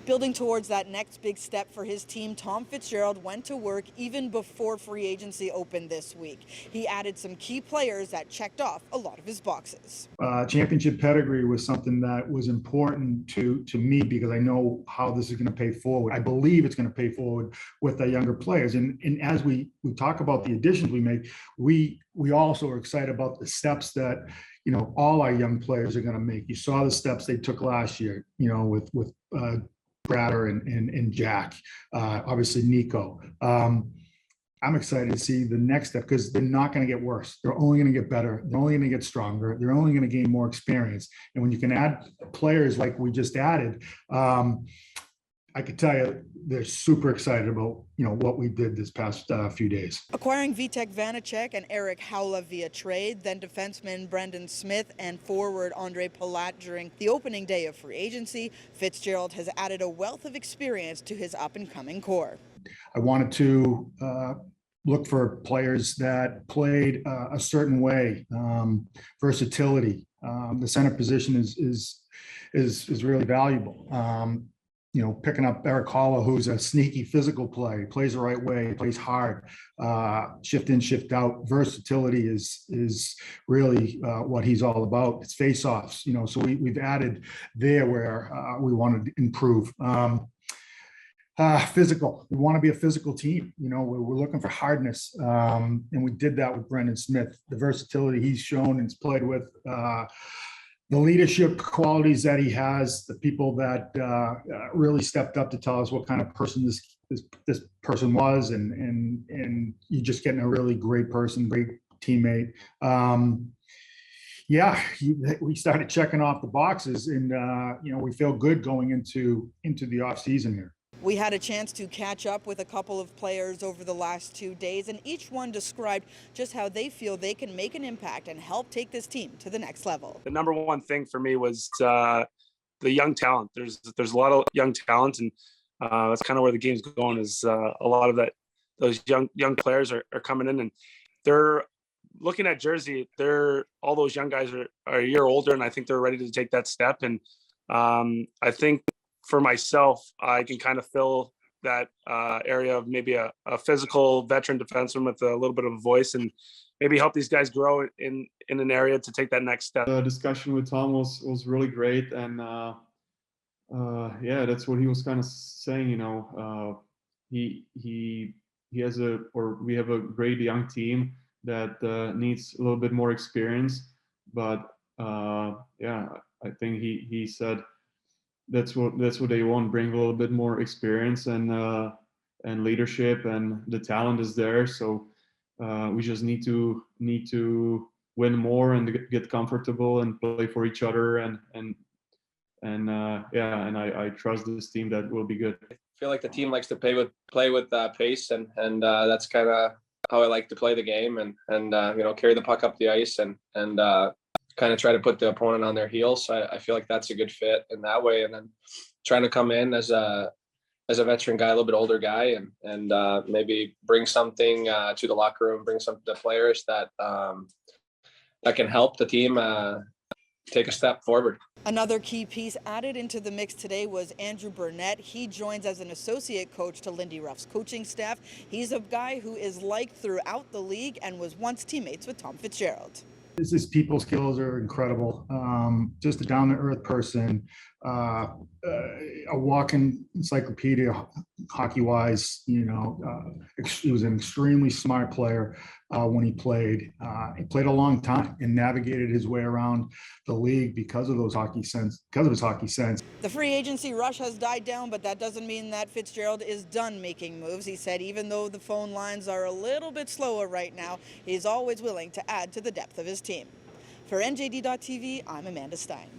Building towards that next big step for his team, Tom Fitzgerald went to work even before free agency opened this week. He added some key players that checked off a lot of his boxes. Championship pedigree was something that was important to me because I know how this is going to pay forward. I believe it's going to pay forward with the younger players. And as we talk about the additions we make, we also are excited about the steps that all our young players are going to make. You saw the steps they took last year, with Bratter and Jack, obviously Nico. I'm excited to see the next step because they're not going to get worse. They're only going to get better. They're only going to get stronger. They're only going to gain more experience. And when you can add players like we just added, I could tell you they're super excited about what we did this past few days. Acquiring Vitek Vanacek and Eric Haula via trade, then defenseman Brendan Smith and forward Andre Palat during the opening day of free agency, Fitzgerald has added a wealth of experience to his up-and-coming core. I wanted to look for players that played a certain way, versatility. The center position is really valuable. Picking up Eric Haula, who's a sneaky physical player, plays the right way, plays hard, shift in, shift out. Versatility is really what he's all about. It's face-offs, so we've added there where we wanted to improve. Physical. We want to be a physical team. We're looking for hardness, and we did that with Brendan Smith. The versatility he's shown and played with, the leadership qualities that he has, the people that really stepped up to tell us what kind of person this person was, and you're just getting a really great person, great teammate. We started checking off the boxes, and we feel good going into the off season here. We had a chance to catch up with a couple of players over the last 2 days, and each one described just how they feel they can make an impact and help take this team to the next level. The number one thing for me was the young talent. There's a lot of young talent, and that's kind of where the game's going. Is a lot of those young players are coming in, and they're looking at Jersey. All those young guys are a year older, and I think they're ready to take that step. And I think, for myself, I can kind of fill that area of maybe a physical veteran defenseman with a little bit of a voice, and maybe help these guys grow in an area to take that next step. The discussion with Tom was really great, and that's what he was kind of saying. He has we have a great young team that needs a little bit more experience, but I think he said that's what they want, bring a little bit more experience and leadership, and the talent is there. So we just need to win more and get comfortable and play for each other, and I trust this team that will be good. I feel like the team likes to play with pace, and that's kind of how I like to play the game, and carry the puck up the ice and kind of try to put the opponent on their heels. So I feel like that's a good fit in that way. And then trying to come in as a veteran guy, a little bit older guy, and maybe bring something to the locker room, bring something to players that can help the team take a step forward. Another key piece added into the mix today was Andrew Burnett. He joins as an associate coach to Lindy Ruff's coaching staff. He's a guy who is liked throughout the league and was once teammates with Tom Fitzgerald. His people skills are incredible. Just a down-to-earth person, a walking encyclopedia hockey-wise. He was an extremely smart player when he played. He played a long time and navigated his way around the league because of his hockey sense. The free agency rush has died down, but that doesn't mean that Fitzgerald is done making moves. He said even though the phone lines are a little bit slower right now, he's always willing to add to the depth of his team. For NJD.TV, I'm Amanda Stein.